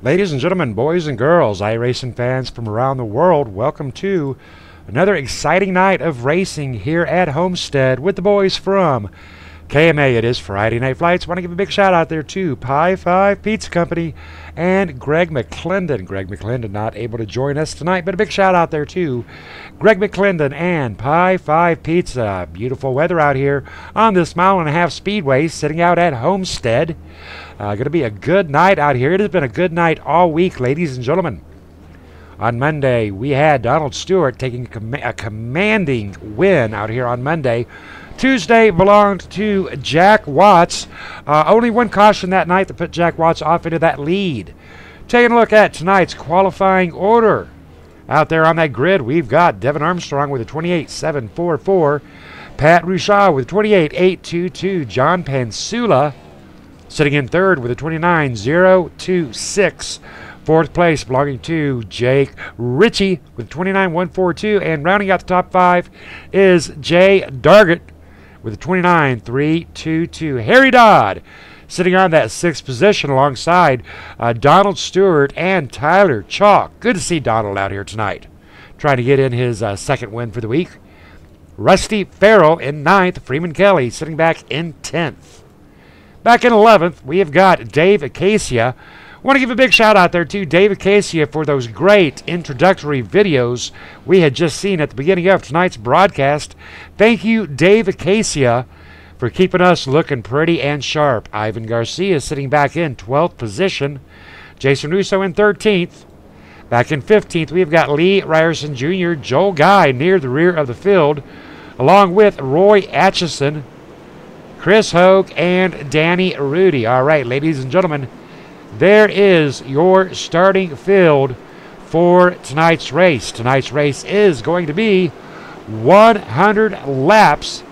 Ladies and gentlemen, boys and girls, iRacing fans from around the world, welcome to another exciting night of racing here at Homestead with the boys from KMA. It is Friday Night Flights. Want to give a big shout out there to Pie 5 Pizza Company and Greg McClendon. Greg McClendon not able to join us tonight, but a big shout out there to Greg McClendon and Pie 5 Pizza. Beautiful weather out here on this mile-and-a-half speedway sitting out at Homestead. Going to be a good night out here. It has been a good night all week, ladies and gentlemen. On Monday, we had Donald Stewart taking a commanding win out here on Monday. Tuesday belonged to Jack Watts. Only one caution that night that put Jack Watts off into that lead. Taking a look at tonight's qualifying order. Out there on that grid, we've got Devin Armstrong with a 28.744. Pat Rushaw with a 28.822. John Pansula sitting in third with a 29.026. Fourth place belonging to Jake Ritchie with 29.142. And rounding out the top five is Jay Dargett with a 29.322. Harry Dodd sitting on that sixth position alongside Donald Stewart and Tyler Chalk. Good to see Donald out here tonight, trying to get in his second win for the week. Rusty Farrell in ninth. Freeman Kelly sitting back in 10th. Back in 11th, we have got Dave Acacia. Want to give a big shout out there to Dave Acacia for those great introductory videos we had just seen at the beginning of tonight's broadcast. Thank you, Dave Acacia, for keeping us looking pretty and sharp. Ivan Garcia sitting back in 12th position. Jason Russo in 13th. Back in 15th, we've got Lee Ryerson Jr., Joel Guy near the rear of the field, along with Roy Atchison, Chris Hogue, and Danny Rudy. All right, ladies and gentlemen, there is your starting field for tonight's race. Tonight's race is going to be 100 laps.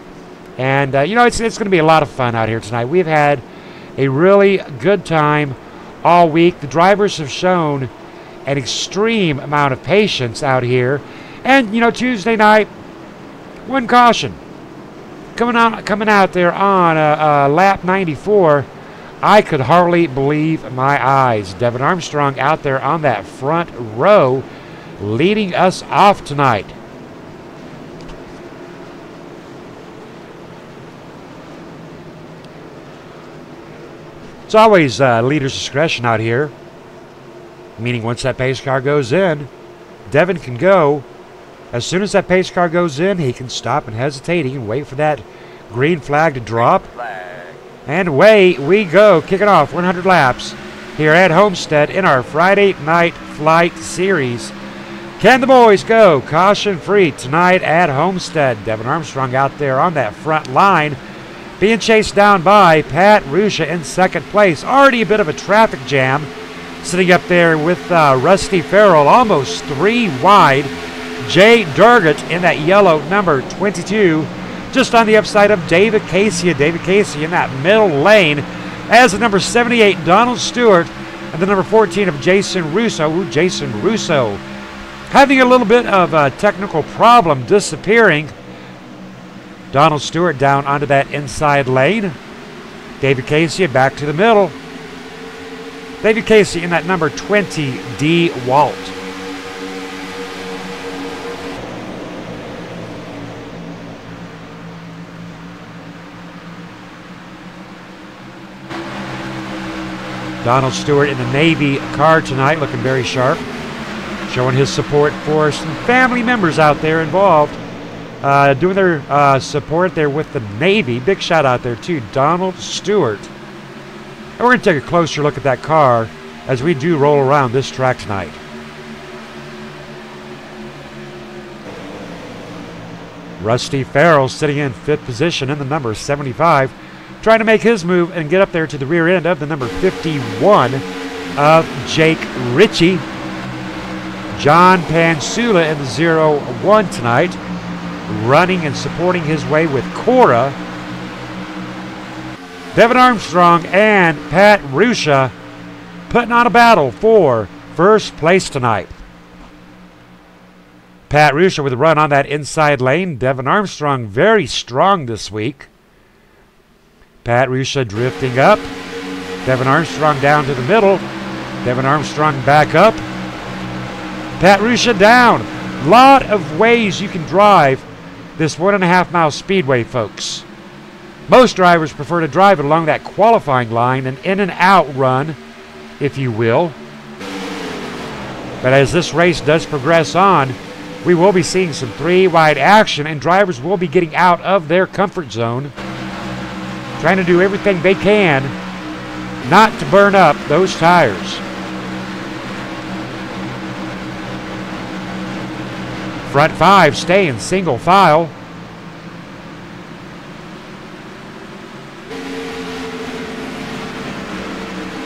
And, it's going to be a lot of fun out here tonight. We've had a really good time all week. The drivers have shown an extreme amount of patience out here. And, Tuesday night, one caution. Coming out there on lap 94, I could hardly believe my eyes. Devin Armstrong out there on that front row leading us off tonight. It's always leader's discretion out here, meaning once that pace car goes in, Devin can go. As soon as that pace car goes in, he can stop and hesitate. He can wait for that green flag to drop. And away we go, kicking off 100 laps here at Homestead in our Friday Night Flight Series. Can the boys go caution-free tonight at Homestead? Devin Armstrong out there on that front line, being chased down by Pat Rusha in second place. Already a bit of a traffic jam, sitting up there with Rusty Farrell, almost three wide. Jay Dargett in that yellow number 22, just on the upside of Dave Acacia. Dave Acacia in that middle lane as the number 78 Donald Stewart and the number 14 of Jason Russo. Jason Russo having a little bit of a technical problem disappearing. Donald Stewart down onto that inside lane. Dave Acacia back to the middle. Dave Acacia in that number 20 D Walt. Donald Stewart in the Navy car tonight, looking very sharp, showing his support for some family members out there involved, doing their support there with the Navy. Big shout out there to Donald Stewart. And we're going to take a closer look at that car as we do roll around this track tonight. Rusty Farrell sitting in fifth position in the number 75. Trying to make his move and get up there to the rear end of the number 51 of Jake Ritchie. John Pansula in the 0-1 tonight, running and supporting his way with Cora. Devin Armstrong and Pat Rusha putting on a battle for first place tonight. Pat Rusha with a run on that inside lane. Devin Armstrong very strong this week. Pat Rusha drifting up. Devin Armstrong down to the middle. Devin Armstrong back up. Pat Rusha down. Lot of ways you can drive this 1.5 mile speedway, folks. Most drivers prefer to drive it along that qualifying line, an in and out run, if you will. But as this race does progress on, we will be seeing some 3-wide action, and drivers will be getting out of their comfort zone, trying to do everything they can not to burn up those tires. Front 5 stay in single file.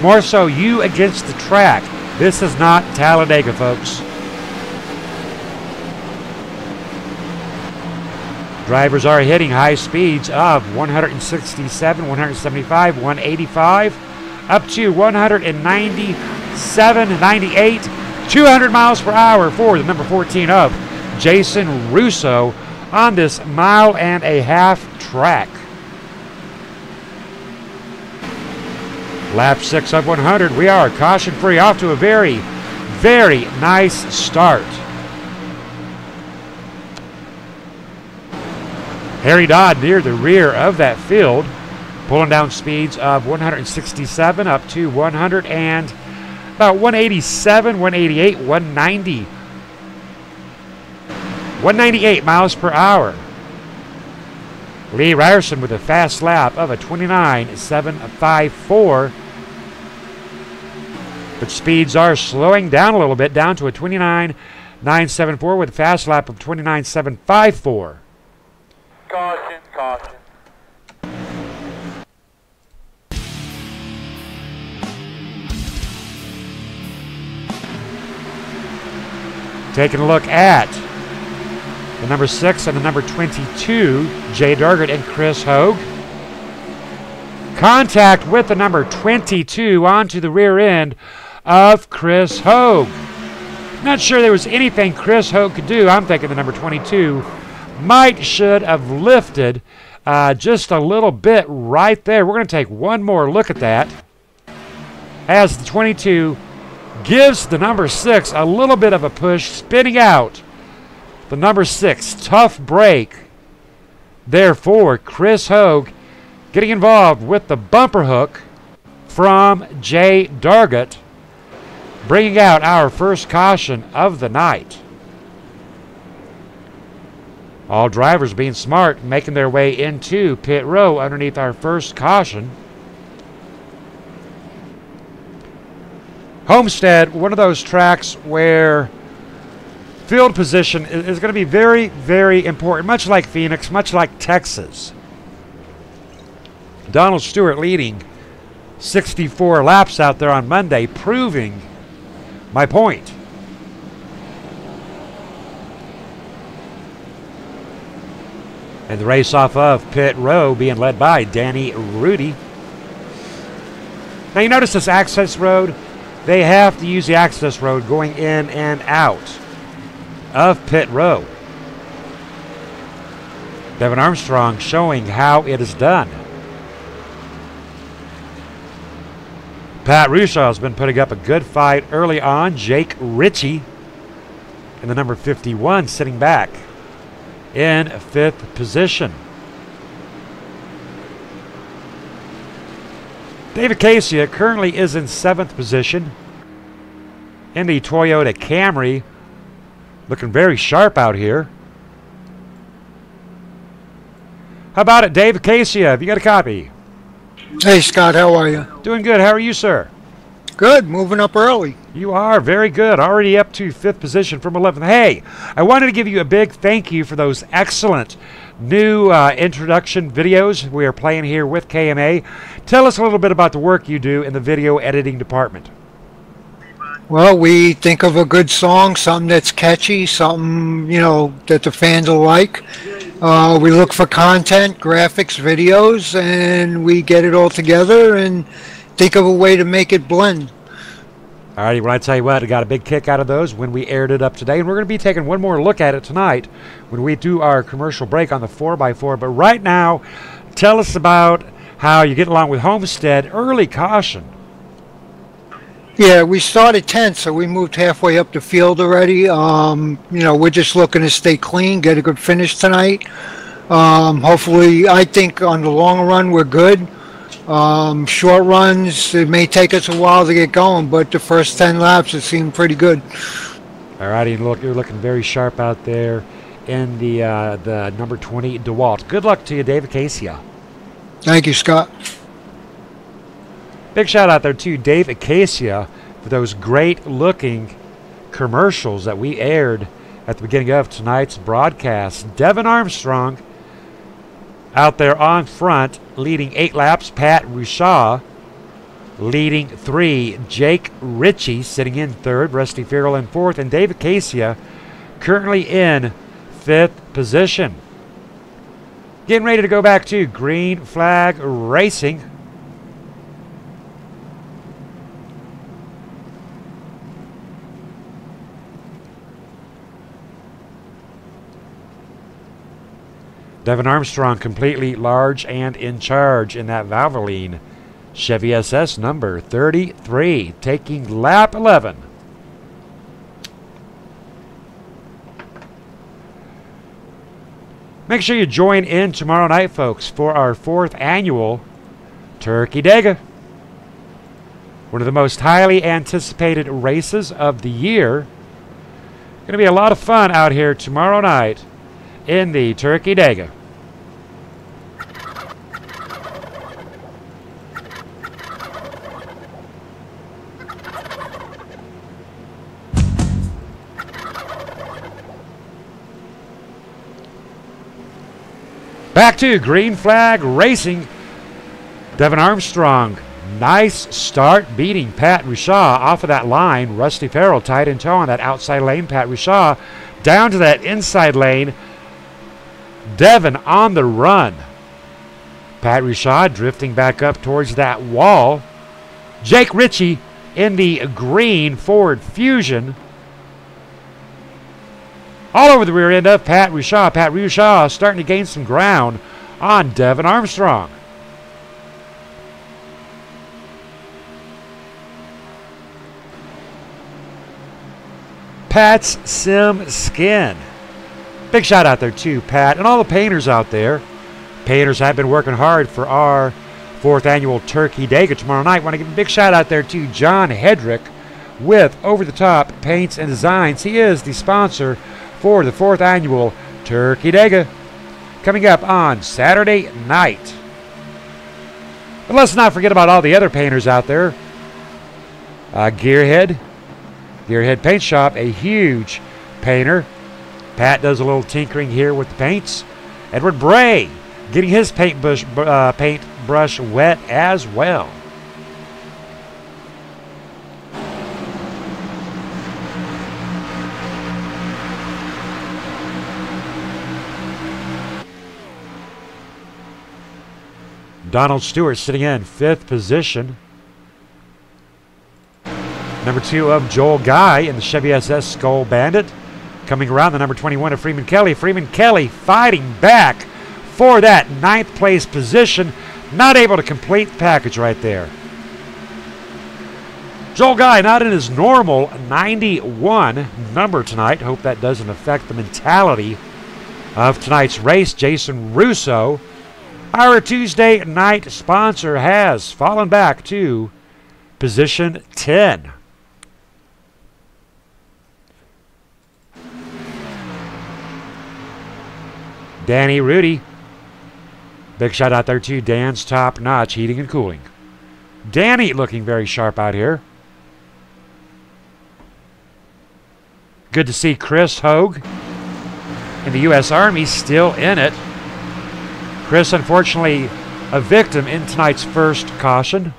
More so you against the track. This is not Talladega, folks. Drivers are hitting high speeds of 167, 175, 185, up to 197, 98, 200 miles per hour for the number 14 of Jason Russo on this 1.5 mile track. Lap 6 of 100. We are caution free, off to a very, very nice start. Harry Dodd near the rear of that field, pulling down speeds of 167 up to 100 and about 187, 188, 190. 198 miles per hour. Lee Ryerson with a fast lap of a 29.754. But speeds are slowing down a little bit, down to a 29.974 with a fast lap of 29.754. Caution, caution. Taking a look at the number 6 and the number 22, Jay Dargett and Chris Hogue. Contact with the number 22 onto the rear end of Chris Hogue. Not sure there was anything Chris Hogue could do. I'm thinking the number 22 should have lifted just a little bit right there. We're going to take one more look at that as the 22 gives the number 6 a little bit of a push, spinning out the number 6. Tough break. Therefore, Chris Hogue getting involved with the bumper hook from Jay Dargett, bringing out our first caution of the night. All drivers being smart, making their way into pit row underneath our first caution. Homestead, one of those tracks where field position is going to be very, very important, much like Phoenix, much like Texas. Donald Stewart leading 64 laps out there on Monday, proving my point. And the race off of pit row being led by Danny Rudy. Now you notice this access road, they have to use the access road going in and out of pit row. Devin Armstrong showing how it is done. Pat Rusha has been putting up a good fight early on. Jake Ritchie in the number 51 sitting back in 5th position. David Casey currently is in 7th position in the Toyota Camry. Looking very sharp out here. How about it, David Casey? Have you got a copy? Hey, Scott, how are you? Doing good. How are you, sir? Good, moving up early. You are very good. Already up to 5th position from 11th. Hey, I wanted to give you a big thank you for those excellent new introduction videos we are playing here with KMA. Tell us a little bit about the work you do in the video editing department. Well, we think of a good song, something that's catchy, something, you know, that the fans will like. We look for content, graphics, videos, and we get it all together and think of a way to make it blend. All righty, well, I tell you what, I got a big kick out of those when we aired it up today, and we're going to be taking one more look at it tonight when we do our commercial break on the 4x4. But right now, tell us about how you get along with Homestead early caution. Yeah, we started 10th, so we moved halfway up the field already. We're just looking to stay clean, get a good finish tonight. Hopefully, I think on the long run we're good. Short runs, it may take us a while to get going, but the first 10 laps it seemed pretty good. All righty, and you're looking very sharp out there in the number 20 DeWalt. Good luck to you, David Acacia. Thank you, Scott. Big shout out there to Dave Acacia for those great looking commercials that we aired at the beginning of tonight's broadcast. Devin Armstrong out there on front, leading 8 laps. Pat Rushaw leading 3. Jake Ritchie sitting in 3rd. Rusty Farrell in 4th. And Dave Acacia currently in 5th position. Getting ready to go back to Green Flag Racing. Devin Armstrong completely large and in charge in that Valvoline Chevy SS number 33, taking lap 11. Make sure you join in tomorrow night, folks, for our 4th annual Turkey Dega. One of the most highly anticipated races of the year. Going to be a lot of fun out here tomorrow night in the Turkey Dega. Back to Green Flag Racing. Devin Armstrong, nice start, beating Pat Rushaw off of that line. Rusty Farrell tied in tow on that outside lane. Pat Rushaw down to that inside lane. Devin on the run. Pat Rushaw drifting back up towards that wall. Jake Ritchie in the green Ford Fusion. All over the rear end of Pat Rushaw. Pat Rushaw starting to gain some ground on Devin Armstrong. Pat's Sim Skin. Big shout out there to Pat and all the painters out there. Painters have been working hard for our 4th annual Turkey Dega tomorrow night. Want to give a big shout out there to John Hedrick with Over the Top Paints and Designs. He is the sponsor for the 4th annual Turkey Dega coming up on Saturday night. But let's not forget about all the other painters out there. Gearhead Paint Shop, a huge painter. Pat does a little tinkering here with the paints. Edward Bray getting his paintbrush wet as well. Donald Stewart sitting in 5th position. Number 2 of Joel Guy in the Chevy SS Skull Bandit. Coming around, the number 21 of Freeman Kelly. Freeman Kelly fighting back for that 9th place position. Not able to complete the package right there. Joel Guy not in his normal 91 number tonight. Hope that doesn't affect the mentality of tonight's race. Jason Russo, our Tuesday night sponsor, has fallen back to position 10. Danny Rudy. Big shout out there to Dan's Top Notch Heating and Cooling. Danny looking very sharp out here. Good to see Chris Hogue in the U.S. Army still in it. Chris, unfortunately, a victim in tonight's first caution.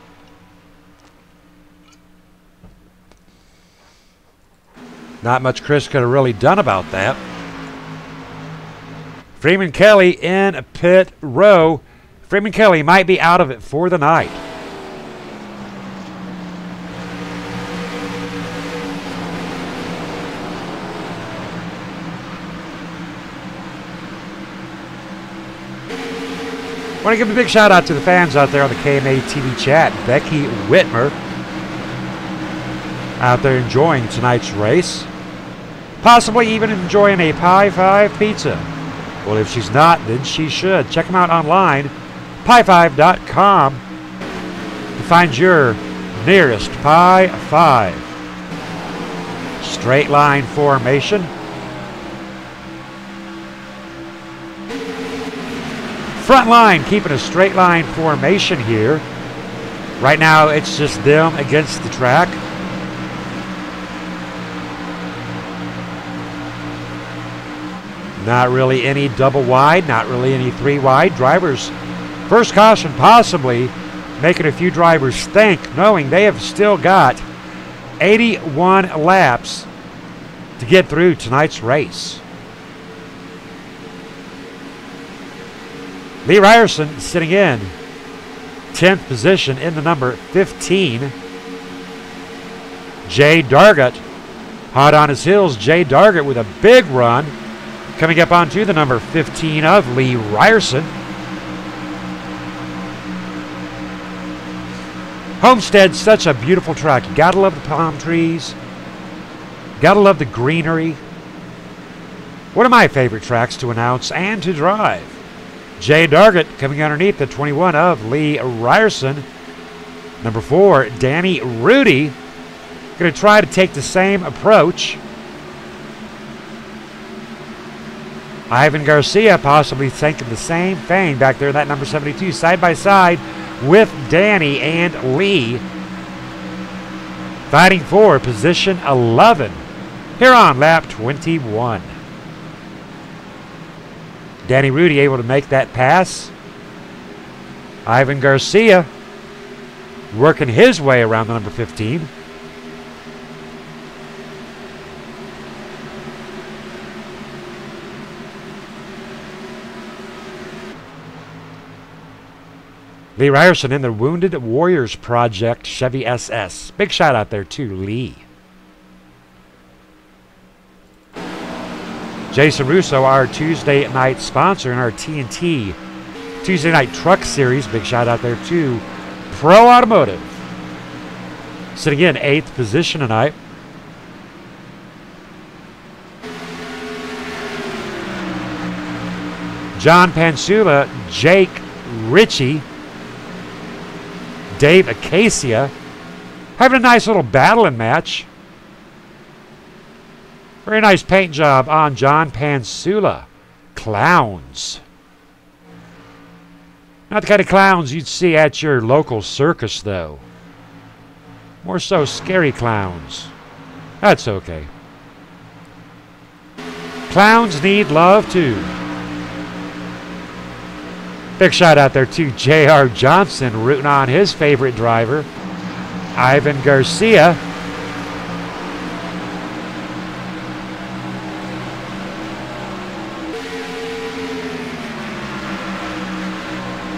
Not much Chris could have really done about that. Freeman Kelly in pit row. Freeman Kelly might be out of it for the night. I want to give a big shout out to the fans out there on the KMA TV chat. Becky Whitmer out there enjoying tonight's race. Possibly even enjoying a Pi 5 pizza. Well, if she's not, then she should. Check them out online, pi5.com, to find your nearest Pi 5. Straight line formation. Front line keeping a straight line formation here. Right now it's just them against the track. Not really any double wide, not really any 3 wide. Drivers, first caution possibly, making a few drivers think, knowing they have still got 81 laps to get through tonight's race. Lee Ryerson sitting in 10th position in the number 15. Jay Dargett, hot on his heels. Jay Dargett with a big run, coming up onto the number 15 of Lee Ryerson. Homestead, such a beautiful track. You gotta love the palm trees. Gotta love the greenery. One of my favorite tracks to announce and to drive. Jay Dargett coming underneath the 21 of Lee Ryerson. Number 4, Danny Rudy, going to try to take the same approach. Ivan Garcia possibly thinking the same thing back there in that number 72, side by side with Danny and Lee, fighting for position 11 here on lap 21. Danny Rudy able to make that pass. Ivan Garcia working his way around the number 15. Lee Ryerson in the Wounded Warriors Project Chevy SS. Big shout out there to Lee. Jason Russo, our Tuesday night sponsor in our TNT Tuesday Night Truck Series. Big shout out there to Pro Automotive. Sitting in 8th position tonight. John Pansula, Jake Ritchie, Dave Acacia having a nice little battling match. Very nice paint job on John Pansula. Clowns. Not the kind of clowns you'd see at your local circus, though. More so scary clowns. That's okay. Clowns need love, too. Big shout out there to J.R. Johnson rooting on his favorite driver, Ivan Garcia.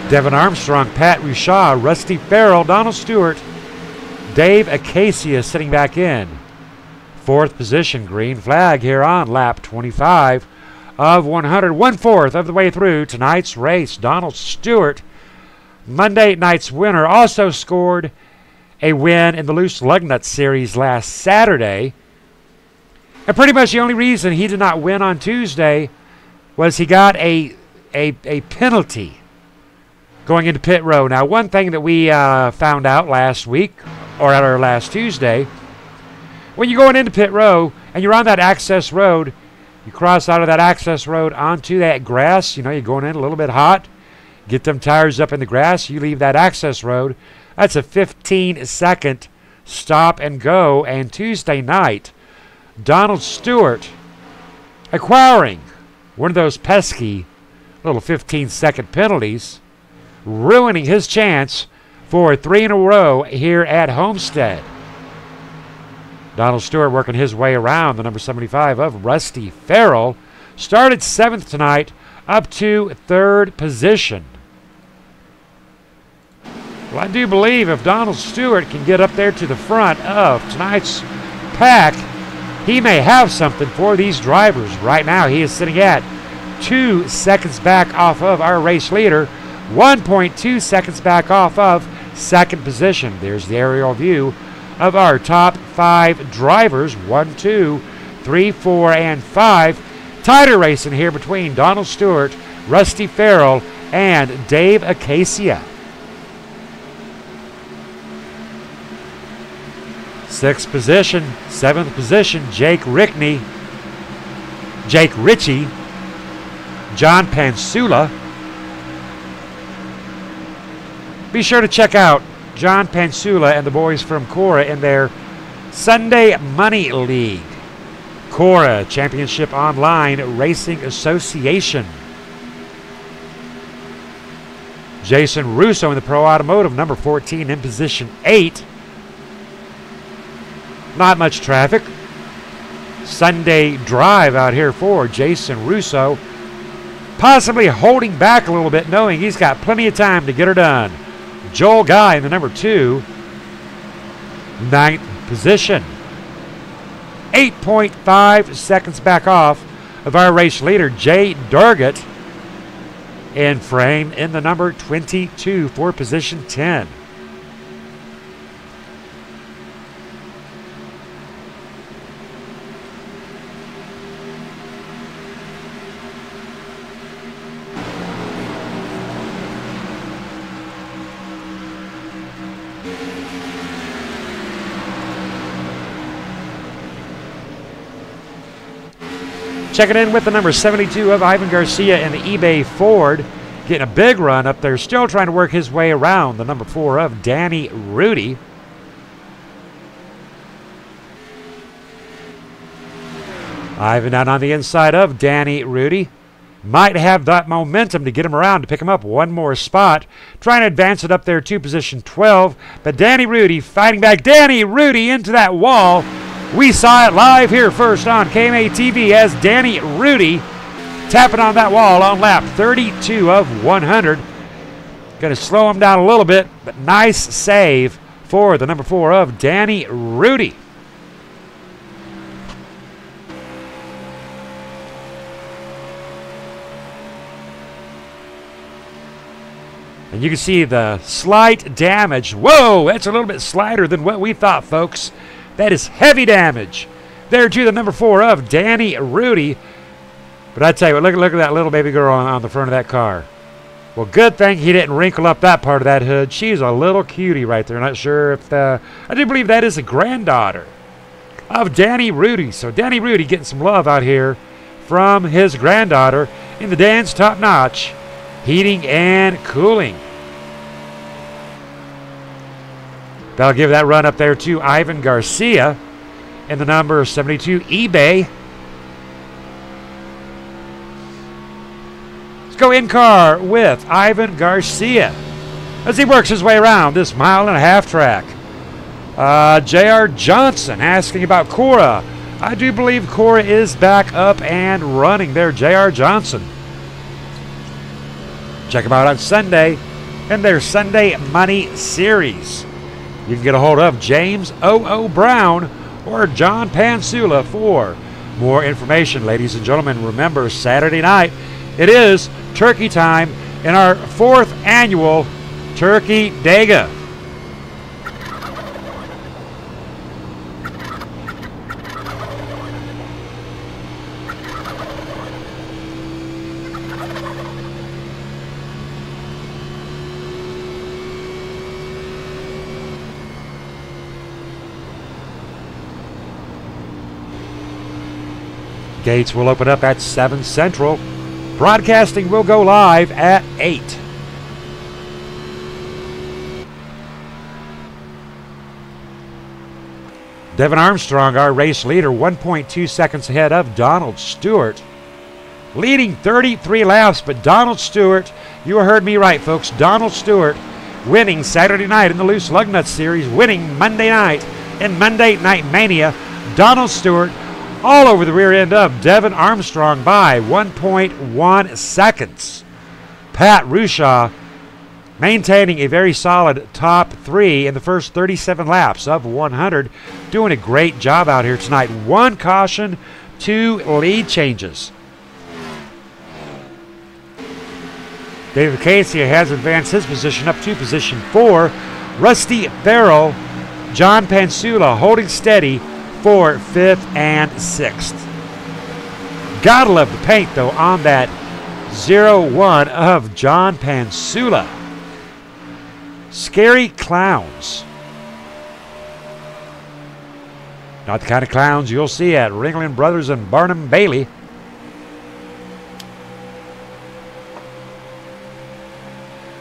Devin Armstrong, Pat Rushaw, Rusty Farrell, Donald Stewart, Dave Acacia sitting back in 4th position. Green flag here on lap 25 of 100. 1/4 of the way through tonight's race. Donald Stewart, Monday night's winner, also scored a win in the Loose Lug Nut Series last Saturday. And pretty much the only reason he did not win on Tuesday was he got a penalty going into pit road. Now, one thing that we found out last week, or at our last Tuesday, when you're going into pit row and you're on that access road, you cross out of that access road onto that grass. You know, you're going in a little bit hot. Get them tires up in the grass. You leave that access road. That's a 15-second stop and go. And Tuesday night, Donald Stewart acquiring one of those pesky little 15-second penalties, ruining his chance for 3 in a row here at Homestead. Donald Stewart working his way around the number 75 of Rusty Farrell. Started 7th tonight, up to 3rd position. Well, I do believe if Donald Stewart can get up there to the front of tonight's pack, he may have something for these drivers. Right now, he is sitting at 2 seconds back off of our race leader, 1.2 seconds back off of 2nd position. There's the aerial view of our top 5 drivers. 1, 2, 3, 4, and 5. Tighter racing here between Donald Stewart, Rusty Farrell, and Dave Acacia. 6th position, 7th position, Jake Ritchie, John Pansula. Be sure to check out John Pansula and the boys from Cora in their Sunday Money League. Cora Championship Online Racing Association. Jason Russo in the Pro Automotive, number 14 in position 8. Not much traffic. Sunday drive out here for Jason Russo. Possibly holding back a little bit, knowing he's got plenty of time to get her done. Joel Guy in the number 2. 9th position. 8.5 seconds back off of our race leader, Jay Dargett, in frame in the number 22 for position 10. Checking in with the number 72 of Ivan Garcia in the eBay Ford. Getting a big run up there. Still trying to work his way around the number 4 of Danny Rudy. Ivan down on the inside of Danny Rudy. Might have that momentum to get him around to pick him up one more spot. Trying to advance it up there to position 12. But Danny Rudy fighting back. Danny Rudy into that wall. We saw it live here first on KMA TV as Danny Rudy tapping on that wall on lap 32 of 100. Going to slow him down a little bit, but nice save for the number 4 of Danny Rudy. And you can see the slight damage. Whoa, that's a little bit slighter than what we thought, folks. That is heavy damage. There to the number 4 of Danny Rudy. But I tell you what, look at that little baby girl on the front of that car. Well, good thing he didn't wrinkle up that part of that hood. She's a little cutie right there. Not sure if I do believe that is a granddaughter of Danny Rudy. So Danny Rudy getting some love out here from his granddaughter in the Dan's Top Notch Heating and Cooling. That'll give that run up there to Ivan Garcia in the number 72 eBay. Let's go in car with Ivan Garcia as he works his way around this 1.5-mile track. J.R. Johnson asking about Cora. I do believe Cora is back up and running there. J.R. Johnson. Check them out on Sunday in their Sunday Money Series. You can get a hold of James O.O. Brown or John Pansula for more information. Ladies and gentlemen, remember Saturday night, it is turkey time in our 4th annual Turkey Dega. Gates will open up at 7 Central. Broadcasting will go live at 8. Devin Armstrong, our race leader, 1.2 seconds ahead of Donald Stewart. Leading 33 laps, but Donald Stewart, you heard me right, folks. Donald Stewart winning Saturday night in the Loose Lug Nuts Series, winning Monday night in Monday Night Mania. Donald Stewart all over the rear end of Devin Armstrong by 1.1 seconds. Pat Rushaw maintaining a very solid top 3 in the first 37 laps of 100. Doing a great job out here tonight. 1 caution, 2 lead changes. David Casey has advanced his position up to position 4. Rusty Farrell John Pansula holding steady for 5th and 6th. Gotta love the paint, though, on that 0-1 of John Pansula. Scary clowns. Not the kind of clowns you'll see at Ringling Brothers and Barnum Bailey.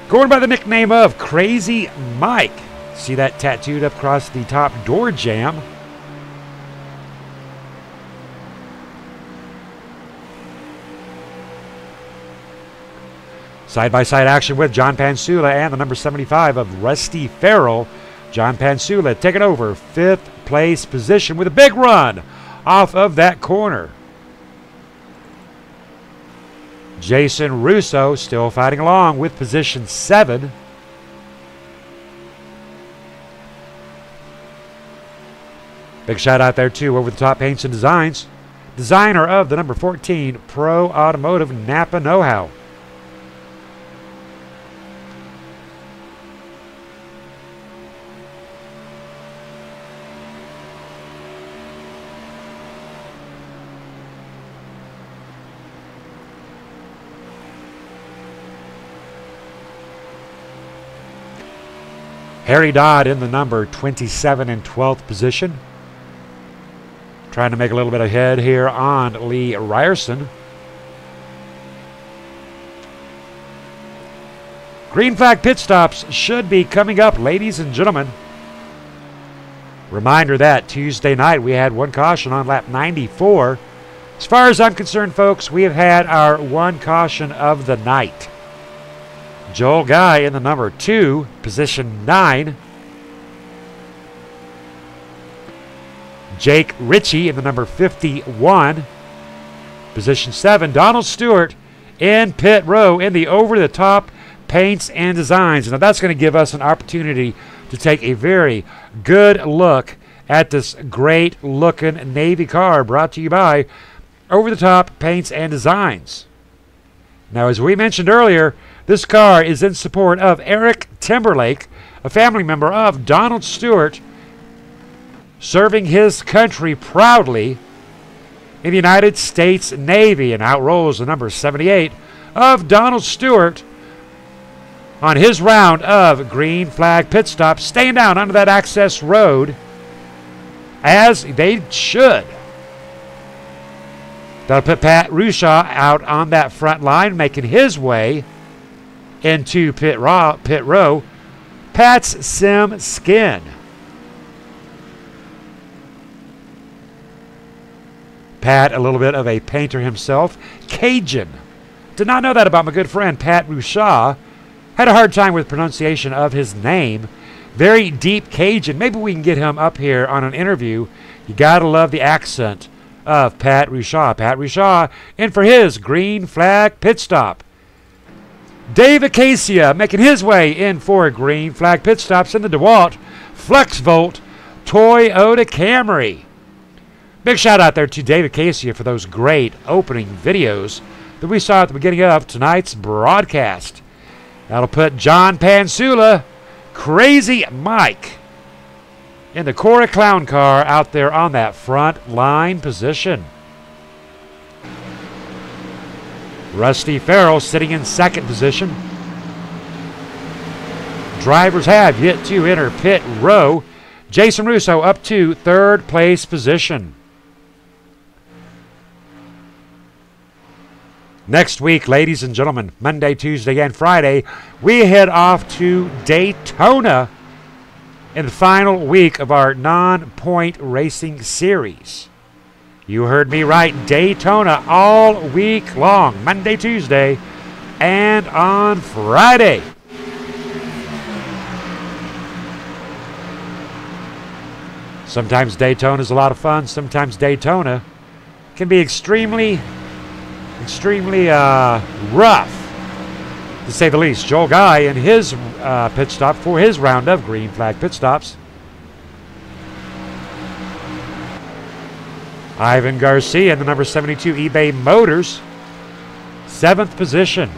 Going by the nickname of Crazy Mike. See that tattooed up across the top door jamb. Side-by-side action with John Pansula and the number 75 of Rusty Farrell. John Pansula taking over 5th place position with a big run off of that corner. Jason Russo still fighting along with position 7. Big shout out there too, over the top paints and designs. Designer of the number 14 Pro Automotive Napa Know-How. Harry Dodd in the number 27 and 12th position. Trying to make a little bit of head here on Lee Ryerson. Green flag pit stops should be coming up, ladies and gentlemen. Reminder that Tuesday night we had one caution on lap 94. As far as I'm concerned, folks, we have had our one caution of the night. Joel Guy in the number 2, position 9. Jake Ritchie in the number 51, position 7. Donald Stewart in pit row in the over-the-top paints and designs. Now that's going to give us an opportunity to take a very good look at this great-looking Navy car brought to you by Over-the-Top Paints and Designs. Now, as we mentioned earlier, this car is in support of Eric Timberlake, a family member of Donald Stewart, serving his country proudly in the United States Navy. And out rolls the number 78 of Donald Stewart on his round of green flag pit stops, staying down under that access road as they should. That'll put Pat Rushaw out on that front line, making his way into pit row. Pat's Sim Skin. Pat, a little bit of a painter himself. Cajun. Did not know that about my good friend Pat Rushaw. Had a hard time with pronunciation of his name. Very deep Cajun. Maybe we can get him up here on an interview. You gotta love the accent of Pat Rushaw. Pat Rushaw in for his green flag pit stop. Dave Acacia making his way in for green flag pit stops in the DeWalt FlexVolt Toyota Camry. Big shout out there to Dave Acacia for those great opening videos that we saw at the beginning of tonight's broadcast. That'll put John Pansula, Crazy Mike, in the Cora Clown car out there on that front line position. Rusty Farrell sitting in second position. Drivers have yet to enter pit row. Jason Russo up to third place position. Next week, ladies and gentlemen, Monday, Tuesday, and Friday, we head off to Daytona in the final week of our non-point racing series. You heard me right, Daytona all week long, Monday, Tuesday, and on Friday. Sometimes Daytona is a lot of fun. Sometimes Daytona can be extremely rough, to say the least. Joel Guy in his pit stop for his round of green flag pit stops. Ivan Garcia in the number 72 eBay Motors, 7th position.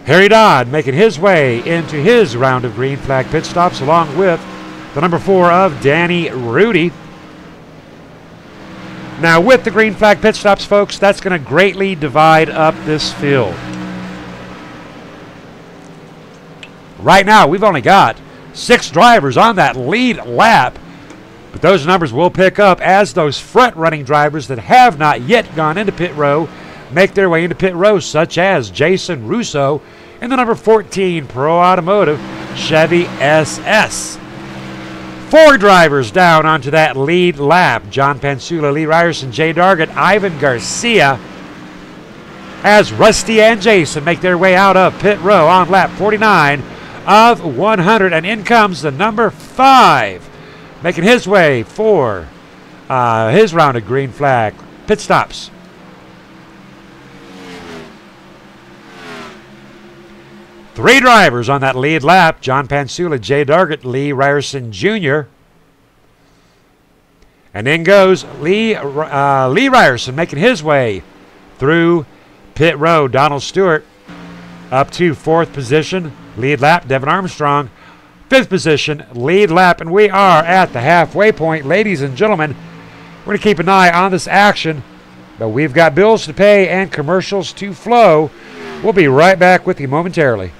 Harry Dodd making his way into his round of green flag pit stops along with the number 4 of Danny Rudy. Now with the green flag pit stops, folks, that's going to greatly divide up this field. Right now, we've only got 6 drivers on that lead lap, but those numbers will pick up as those front-running drivers that have not yet gone into pit row make their way into pit row, such as Jason Russo in the number 14 Pro Automotive Chevy SS. 4 drivers down onto that lead lap. John Pansula, Lee Ryerson, Jay Dargett, Ivan Garcia, as Rusty and Jason make their way out of pit row on lap 49 of 100. And in comes the number 5, making his way for his round of green flag pit stops. Three drivers on that lead lap. John Pansula, Jay Dargett, Lee Ryerson Jr. And in goes Lee Ryerson making his way through pit row. Donald Stewart up to 4th position. Lead lap, Devin Armstrong. 5th position, lead lap. And we are at the halfway point. Ladies and gentlemen, we're going to keep an eye on this action. But we've got bills to pay and commercials to flow. We'll be right back with you momentarily.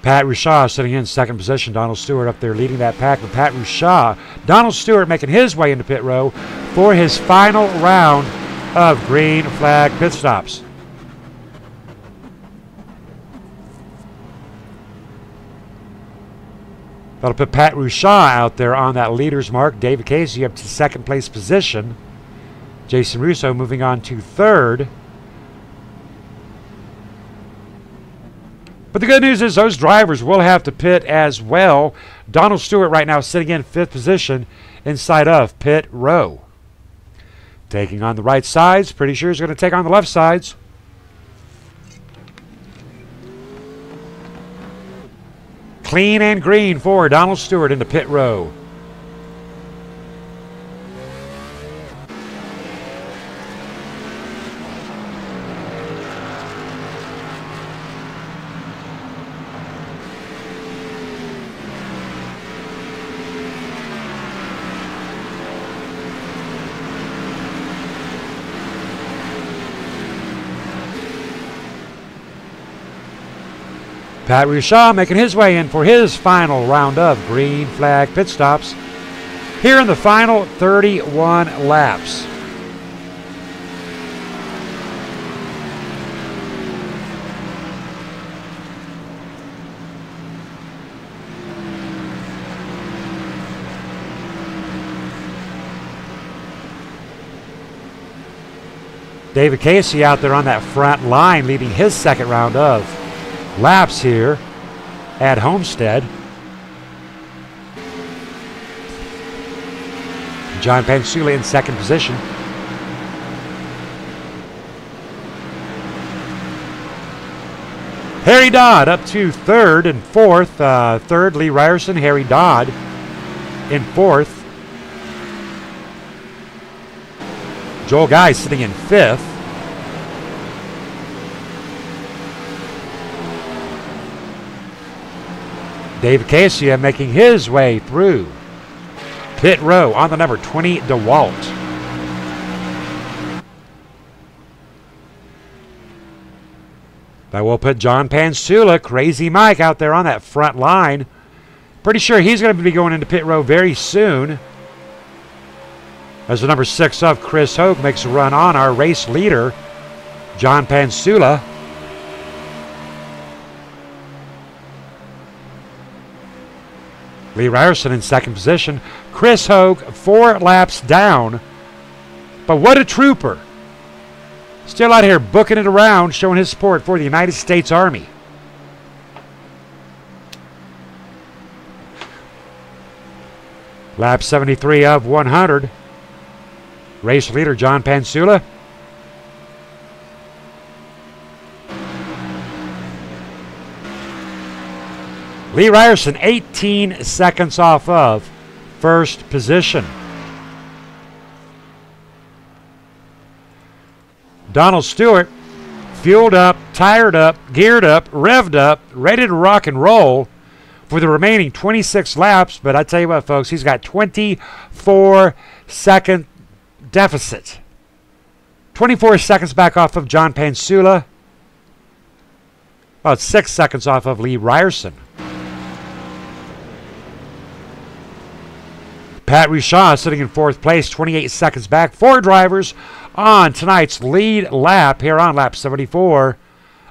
Pat Rushaw sitting in second position. Donald Stewart up there leading that pack with Pat Rushaw. Donald Stewart making his way into pit row for his final round of green flag pit stops. That'll put Pat Rushaw out there on that leader's mark. David Casey up to second place position. Jason Russo moving on to third. But the good news is those drivers will have to pit as well. Donald Stewart right now sitting in fifth position inside of pit row. Taking on the right sides. Pretty sure he's going to take on the left sides. Clean and green for Donald Stewart into pit row. Pat Rushaw making his way in for his final round of green flag pit stops here in the final 31 laps. David Casey out there on that front line leading his second round of laps here at Homestead. John Pansula in second position. Harry Dodd up to third and fourth. Third, Lee Ryerson. Harry Dodd in fourth. Joel Guy sitting in fifth. Dave Casey making his way through pit row on the number 20 DeWalt. That will put John Pansula, Crazy Mike, out there on that front line. Pretty sure he's going to be going into pit row very soon. As the number 6 of Chris Hogue makes a run on our race leader, John Pansula. Lee Ryerson in second position. Chris Hogue 4 laps down. But what a trooper. Still out here booking it around, showing his support for the United States Army. Lap 73 of 100. Race leader John Pansula. Lee Ryerson 18 seconds off of first position. Donald Stewart fueled up, tired up, geared up, revved up, ready to rock and roll for the remaining 26 laps. But I tell you what, folks, he's got 24-second deficit. 24 seconds back off of John Pansula. About 6 seconds off of Lee Ryerson. Pat Rushaw sitting in fourth place, 28 seconds back. 4 drivers on tonight's lead lap here on lap 74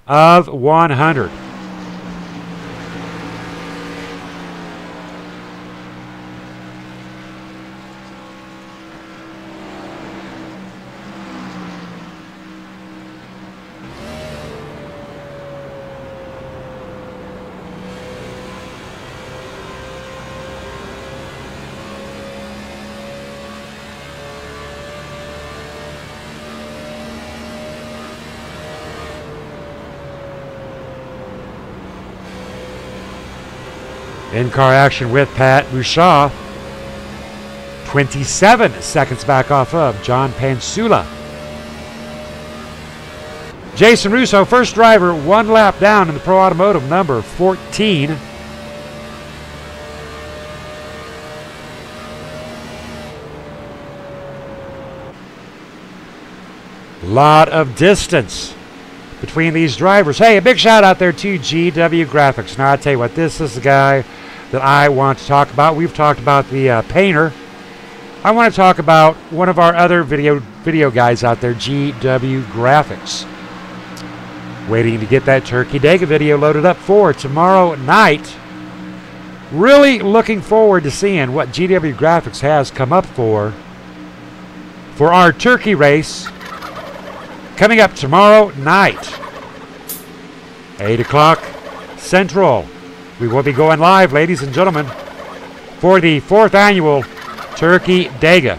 of 100. In-car action with Pat Rushaw. 27 seconds back off of John Pansula. Jason Russo, first driver, 1 lap down in the Pro Automotive number 14. Lot of distance between these drivers. Hey, a big shout out there to GW Graphics. Now, I tell you what, this is the guy that I want to talk about. We've talked about the painter. I want to talk about one of our other video guys out there, GW Graphics. Waiting to get that Turkey Dega video loaded up for tomorrow night. Really looking forward to seeing what GW Graphics has come up for our turkey race coming up tomorrow night, 8 o'clock Central. We will be going live, ladies and gentlemen, for the 4th annual Turkey Dega.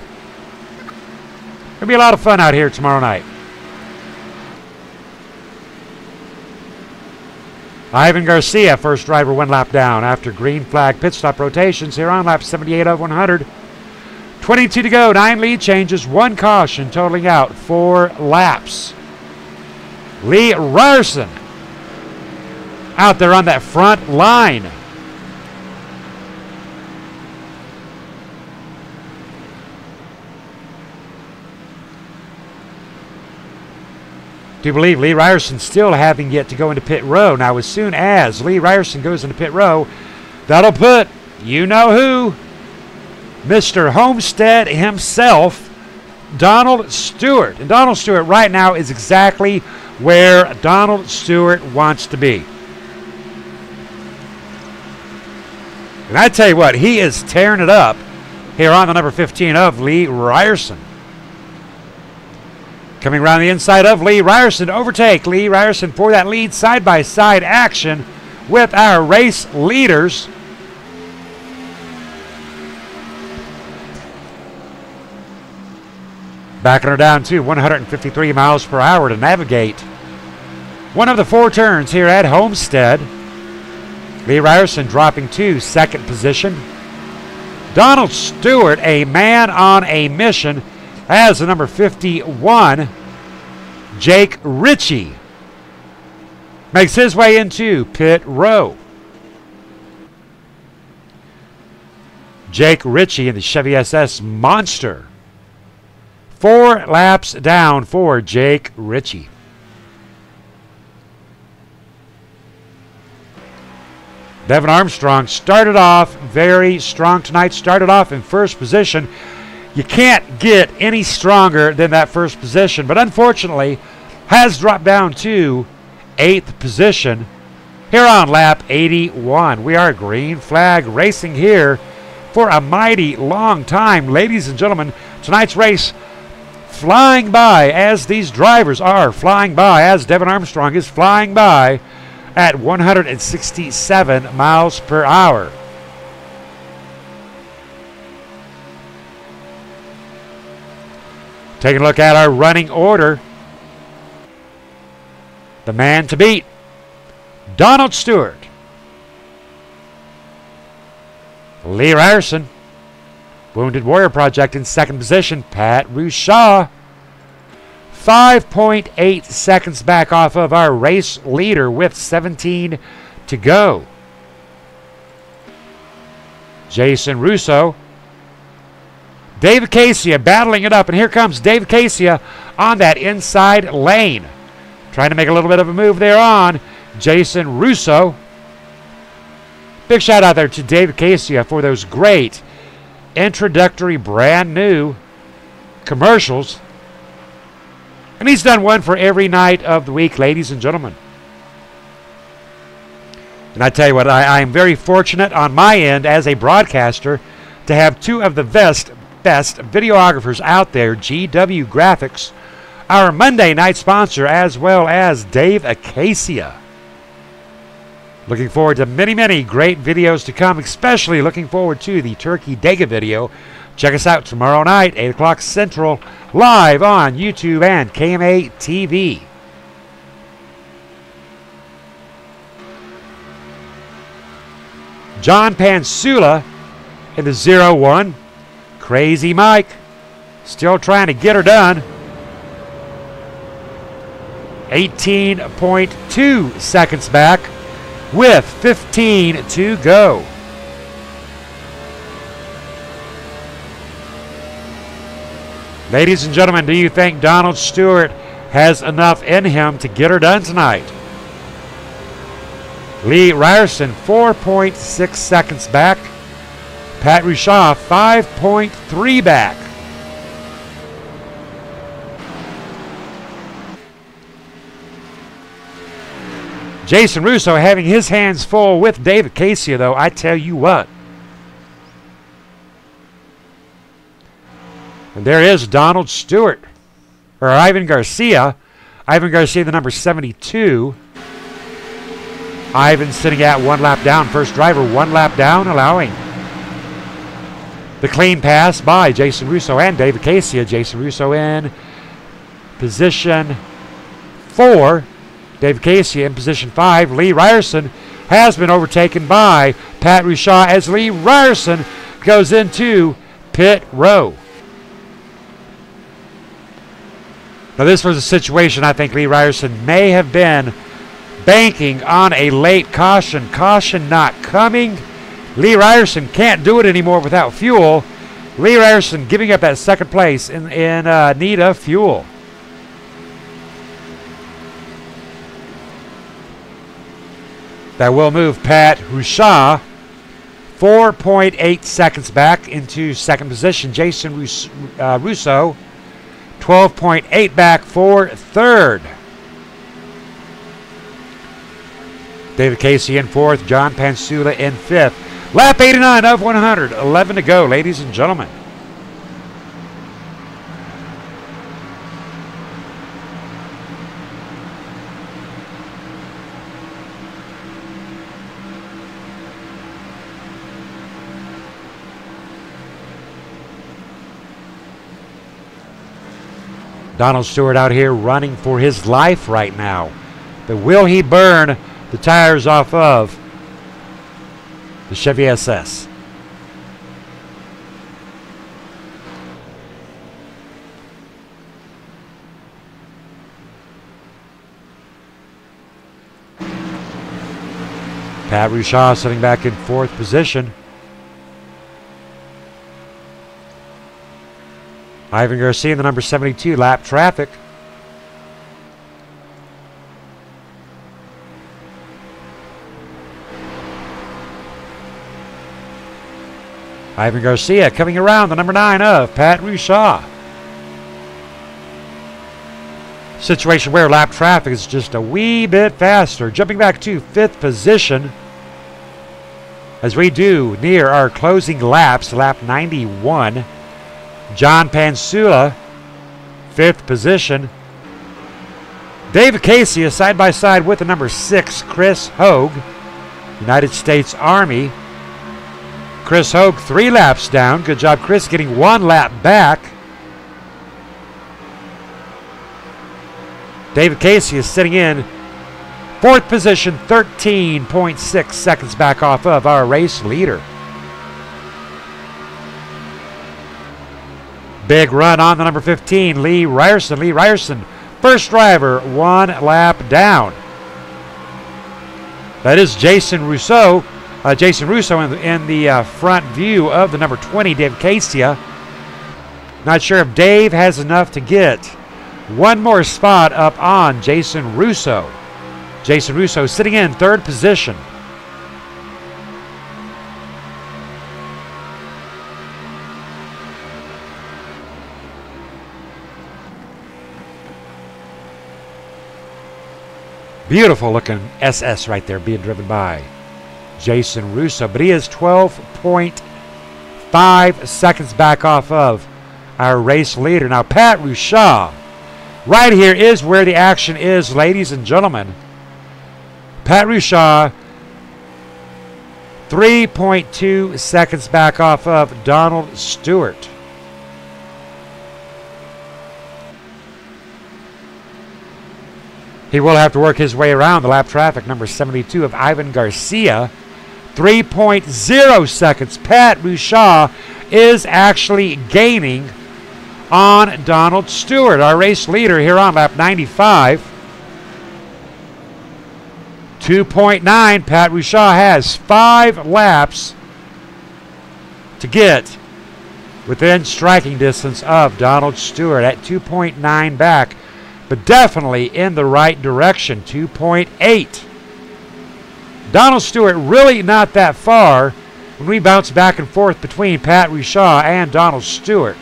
It'll be a lot of fun out here tomorrow night. Ivan Garcia, first driver, 1 lap down after green flag pit stop rotations here on lap 78 of 100. 22 to go, 9 lead changes, 1 caution, totaling out 4 laps. Lee Ryerson out there on that front line. Do believe Lee Ryerson still having yet to go into pit row. Now, as soon as Lee Ryerson goes into pit row, that'll put you know who, Mr. Homestead himself, Donald Stewart. And Donald Stewart right now is exactly where Donald Stewart wants to be. And I tell you what, he is tearing it up here on the number 15 of Lee Ryerson. Coming around the inside of Lee Ryerson to overtake Lee Ryerson for that lead side-by-side action with our race leaders. Backing her down to 153 miles per hour to navigate one of the 4 turns here at Homestead. Lee Ryerson dropping to 2nd position. Donald Stewart, a man on a mission, as the number 51, Jake Ritchie, makes his way into pit row. Jake Ritchie in the Chevy SS Monster. 4 laps down for Jake Ritchie. Devin Armstrong started off very strong tonight, started off in 1st position. You can't get any stronger than that 1st position, but unfortunately has dropped down to 8th position here on lap 81. We are green flag racing here for a mighty long time. Ladies and gentlemen, tonight's race flying by as these drivers are flying by, as Devin Armstrong is flying by at 167 miles per hour. Taking a look at our running order. The man to beat, Donald Stewart. Lee Ryerson. Wounded Warrior Project in 2nd position, Pat Rushaw. 5.8 seconds back off of our race leader with 17 to go. Jason Russo. David Casia battling it up, and here comes David Casia on that inside lane. Trying to make a little bit of a move there on Jason Russo. Big shout out there to David Casia for those great introductory brand new commercials. And he's done one for every night of the week, ladies and gentlemen. And I tell you what, I am very fortunate on my end as a broadcaster to have 2 of the best videographers out there, GW Graphics, our Monday night sponsor, as well as Dave Acacia. Looking forward to many, many great videos to come, especially looking forward to the Turkey Dega video. Check us out tomorrow night, 8 o'clock Central, live on YouTube and KMA TV. John Pansula in the 0-1. Crazy Mike still trying to get her done. 18.2 seconds back with 15 to go. Ladies and gentlemen, do you think Donald Stewart has enough in him to get her done tonight. Lee Ryerson 4.6 seconds back. Pat Rushaw 5.3 back. Jason Russo having his hands full with David Casey, though, I tell you what. And there is Donald Stewart, or Ivan Garcia. Ivan Garcia, the number 72. Ivan sitting at 1 lap down. First driver 1 lap down, allowing the clean pass by Jason Russo and David Casey. Jason Russo in position 4. David Casey in position 5. Lee Ryerson has been overtaken by Pat Rushaw as Lee Ryerson goes into pit row. Now this was a situation I think Lee Ryerson may have been banking on a late caution. Caution not coming. Lee Ryerson can't do it anymore without fuel. Lee Ryerson giving up that second place in need of fuel. That will move Pat Rushaw 4.8 seconds back into second position. Jason Russo 12.8 back for third. David Casey in fourth. John Pansula in fifth. Lap 89 of 100. 11 to go, ladies and gentlemen. Donald Stewart out here running for his life right now. But will he burn the tires off of the Chevy SS? Pat Rushaw sitting back in fourth position. Ivan Garcia in the number 72 lap traffic. Ivan Garcia coming around the number 9 of Pat Rushaw. Situation where lap traffic is just a wee bit faster. Jumping back to fifth position as we do near our closing laps, lap 91. John Pansula, fifth position. David Casey is side by side with the number 6, Chris Hogue, United States Army. Chris Hogue 3 laps down. Good job, Chris, getting 1 lap back. David Casey is sitting in fourth position, 13.6 seconds back off of our race leader. Big run on the number 15, Lee Ryerson. Lee Ryerson, first driver, 1 lap down. That is Jason Russo. Jason Russo in the front view of the number 20, Dave Casey. Not sure if Dave has enough to get one more spot up on Jason Russo. Jason Russo sitting in third position. Beautiful looking SS right there being driven by Jason Russo, but he is 12.5 seconds back off of our race leader. Now Pat Rushaw, right here is where the action is, ladies and gentlemen. Pat Rushaw 3.2 seconds back off of Donald Stewart. He will have to work his way around the lap traffic, number 72 of Ivan Garcia. 3.0 seconds. Pat Rushaw is actually gaining on Donald Stewart, our race leader here on lap 95. 2.9. Pat Rushaw has 5 laps to get within striking distance of Donald Stewart at 2.9 back. but definitely in the right direction, 2.8. Donald Stewart really not that far when we bounce back and forth between Pat Rushaw and Donald Stewart.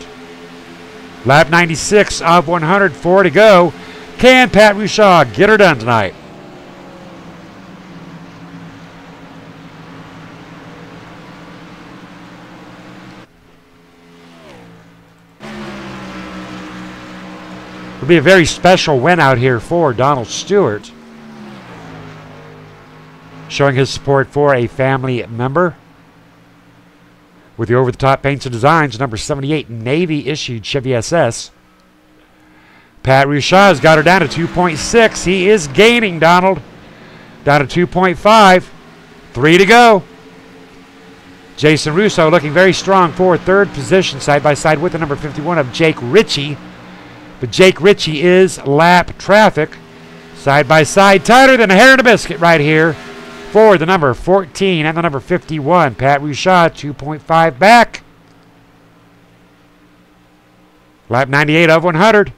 Lap 96 of 100, 4 to go. Can Pat Rushaw get her done tonight? It'll be a very special win out here for Donald Stewart, showing his support for a family member. With the over-the-top paints and designs, number 78 Navy-issued Chevy SS. Pat Rushaw's got her down to 2.6. He is gaining, Donald. Down to 2.5. 3 to go. Jason Russo looking very strong for third position, side by side with the number 51 of Jake Ritchie. But Jake Ritchie is lap traffic. Side by side, tighter than a hair in a biscuit right here for the number 14 and the number 51. Pat Rushaw, 2.5 back. Lap 98 of 100.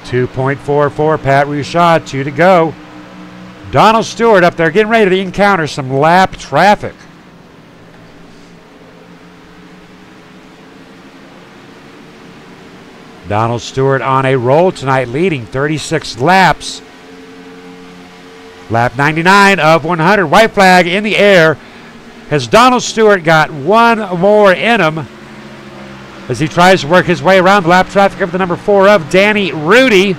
.44, Pat Rushaw, 2 to go. Donald Stewart up there getting ready to encounter some lap traffic. Donald Stewart on a roll tonight, leading 36 laps. Lap 99 of 100. White flag in the air. Has Donald Stewart got one more in him as he tries to work his way around the lap traffic of the number 4 of Danny Rudy.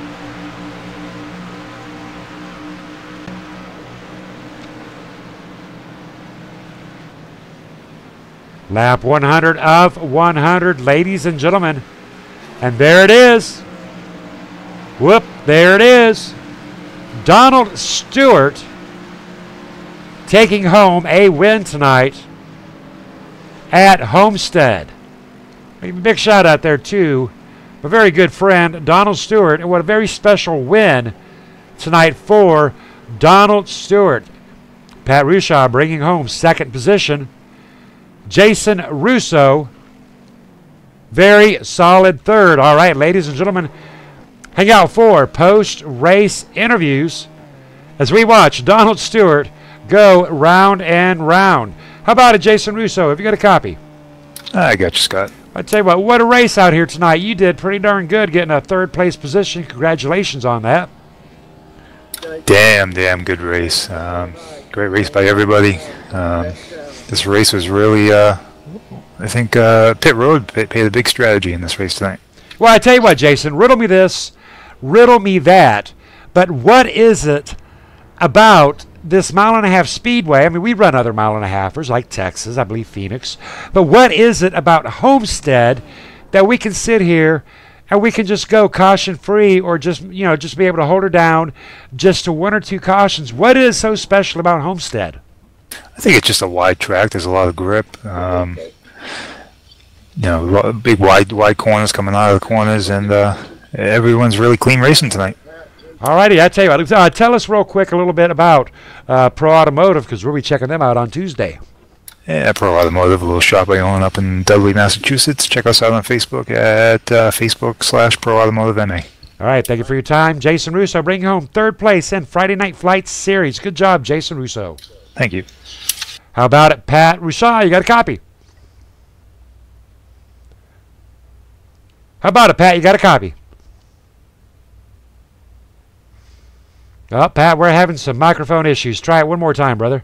Lap 100 of 100, ladies and gentlemen. And there it is. Whoop, there it is. Donald Stewart taking home a win tonight at Homestead. A big shout out there to a very good friend, Donald Stewart, and what a very special win tonight for Donald Stewart. Pat Rushaw bringing home second position. Jason Russo, very solid third. All right, ladies and gentlemen, hang out for post-race interviews as we watch Donald Stewart go round and round. How about it, Jason Russo? Have you got a copy? I got you, Scott. I tell you what a race out here tonight. You did pretty darn good getting a third place position. Congratulations on that. Damn good race. Great race by everybody. This race was really, I think Pit Road paid a big strategy in this race tonight. Well, I tell you what, Jason, riddle me this, riddle me that, but what is it about this mile-and-a-half speedway? I mean, we run other mile-and-a-halfers like Texas, I believe Phoenix, but what is it about Homestead that we can sit here and we can just go caution-free or just be able to hold her down just to one or two cautions? What is so special about Homestead? I think it's just a wide track. There's a lot of grip. Big wide corners coming out of the corners, and everyone's really clean racing tonight. All righty, I tell you what, tell us real quick a little bit about Pro Automotive, because we'll be checking them out on Tuesday. Yeah, Pro Automotive, a little shop I own up in Dudley, Massachusetts. Check us out on Facebook at Facebook/Pro Automotive MA. All right, thank you for your time. Jason Russo bringing home third place in Friday Night Flight Series. Good job, Jason Russo. Thank you. How about it, Pat Rushaw? You got a copy? How about it, Pat? You got a copy? Oh, Pat, we're having some microphone issues. Try it one more time, brother.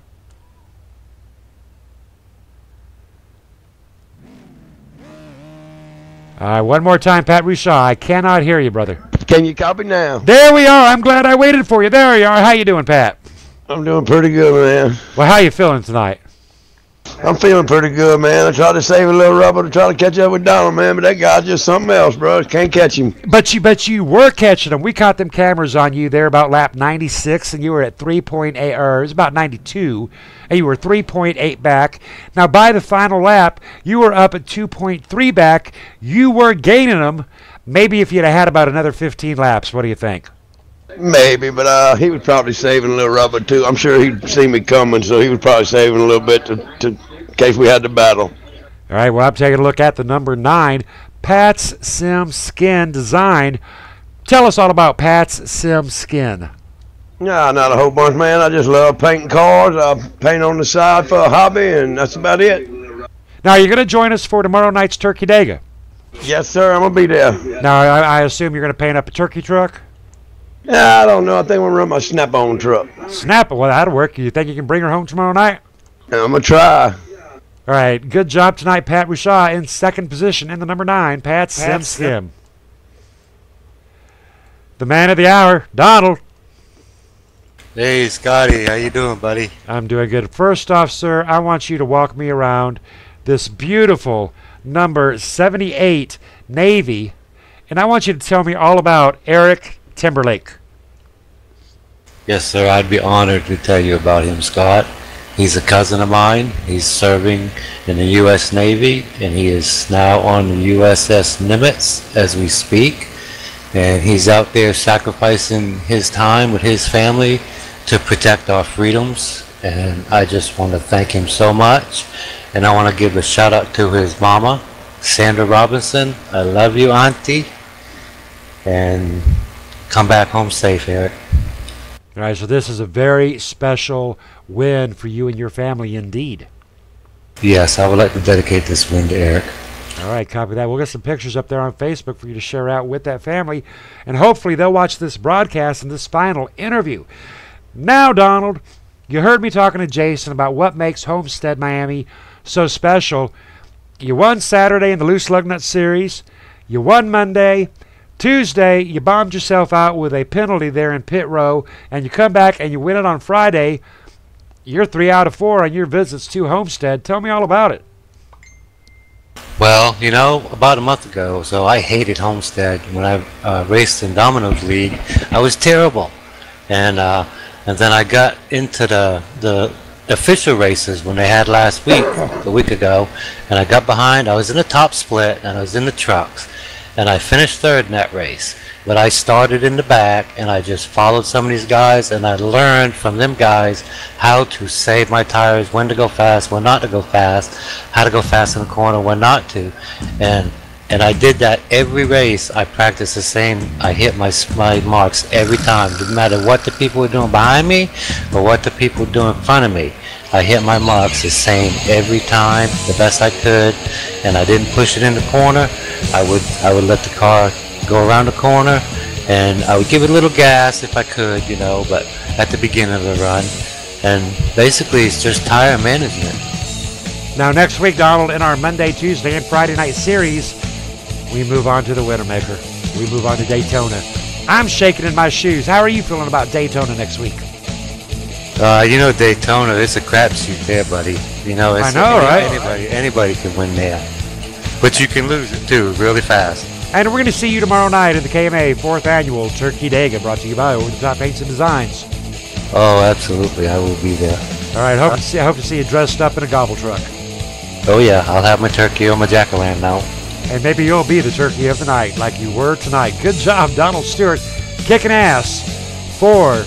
All right, one more time, Pat Rushaw. I cannot hear you, brother. Can you copy now? There we are. I'm glad I waited for you. There you are. How you doing, Pat? I'm doing pretty good, man. Well, how you feeling tonight? I'm feeling pretty good, man. I tried to save a little rubber to try to catch up with Donald, man, but that guy's just something else, bro. Can't catch him. But you were catching them. We caught them cameras on you there about lap 96, and you were at 3.8, or it was about 92, and you were 3.8 back. Now, by the final lap, you were up at 2.3 back. You were gaining them. Maybe if you'd have had about another 15 laps, what do you think? Maybe, but he was probably saving a little rubber too. I'm sure he'd see me coming, so he was probably saving a little bit to in case we had to battle. All right, well, I'm taking a look at the number 9, Pat's Sim Skin Design. Tell us all about Pat's Sim Skin. Nah, not a whole bunch, man. I just love painting cars. I paint on the side for a hobby, and that's about it. Now, you're going to join us for tomorrow night's Turkey Dega. Yes, sir. I'm gonna be there. Now, I assume you're going to paint up a turkey truck? Yeah, I don't know. I think I'm gonna run my snap-on truck. Snap it. Well, that'll work. You think you can bring her home tomorrow night? I'm gonna try. All right, good job tonight, Pat Rushaw in second position in the number 9, Pat's Sim Skin. The man of the hour, Donald. Hey, Scotty, how you doing, buddy? I'm doing good. First off, sir, I want you to walk me around this beautiful number 78 Navy, and I want you to tell me all about Eric Timberlake. Yes, sir, I'd be honored to tell you about him, Scott. He's a cousin of mine. He's serving in the U.S. Navy, and he is now on the USS Nimitz as we speak. And he's out there sacrificing his time with his family to protect our freedoms. And I just want to thank him so much. And I want to give a shout out to his mama, Sandra Robinson. I love you, Auntie. And come back home safe, Eric. All right, so this is a very special win for you and your family indeed. Yes, I would like to dedicate this win to Eric. All right, copy that. We'll get some pictures up there on Facebook for you to share out with that family, and hopefully they'll watch this broadcast and this final interview. Now, Donald, you heard me talking to Jason about what makes Homestead Miami so special. You won Saturday in the Loose Lug Nut Series. You won Monday. Tuesday, you bombed yourself out with a penalty there in pit row, and you come back and you win it on Friday. You're 3 out of 4 on your visits to Homestead. Tell me all about it. Well, you know, about a month ago, so I hated Homestead. When I raced in Domino's League, I was terrible. And then I got into the official races when they had last week, a week ago, and I got behind. I was in the top split, and I was in the trucks. And I finished third in that race. But I started in the back, and I just followed some of these guys, and I learned from them guys how to save my tires, when to go fast, when not to go fast, how to go fast in the corner, when not to. And I did that every race. I practiced the same. I hit my marks every time. Didn't matter what the people were doing behind me or what the people were doing in front of me. I hit my marks the same every time, the best I could, and I didn't push it in the corner. I would let the car go around the corner, and I would give it a little gas if I could, you know, but at the beginning of the run. And basically, it's just tire management. Now, next week, Donald, in our Monday, Tuesday, and Friday night series, we move on to the Wintermaker. We move on to Daytona. I'm shaking in my shoes. How are you feeling about Daytona next week? You know, Daytona, it's a crapshoot there, buddy. You know, it's, I know, right? Anybody can win there. But you can lose it, too, really fast. And we're going to see you tomorrow night at the KMA 4th Annual Turkey Dega, brought to you by Over the Top Paints and Designs. Oh, absolutely. I will be there. All right, I hope to see you dressed up in a gobble truck. Oh, yeah. I'll have my turkey or my jack-o'-lantern now. And maybe you'll be the turkey of the night like you were tonight. Good job, Donald Stewart, kicking ass for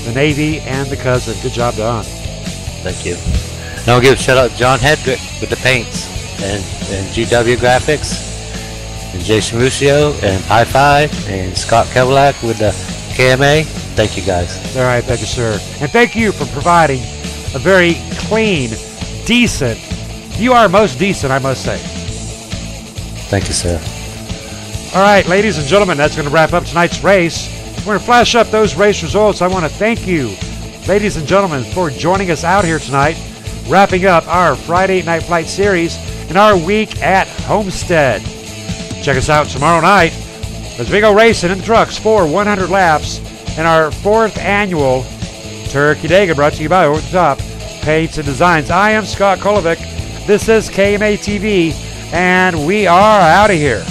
the Navy and the cousin. Good job, Don. Thank you. Now I'll give a shout out to John Hedrick with the paints and GW Graphics and Jason Ruscio and High Five and Scott Kevelak with the KMA. Thank you, guys. All right, thank you, sir. And thank you for providing a very clean, decent, you are most decent, I must say. Thank you, sir. All right, ladies and gentlemen, that's going to wrap up tonight's race. We're going to flash up those race results. I want to thank you, ladies and gentlemen, for joining us out here tonight, wrapping up our Friday Night Flight series and our week at Homestead. Check us out tomorrow night as we go racing in the trucks for 100 laps in our 4th Annual Turkey Dega, brought to you by Over the Top Paints and Designs. I am Scott Kolovic. This is KMA TV, and we are out of here.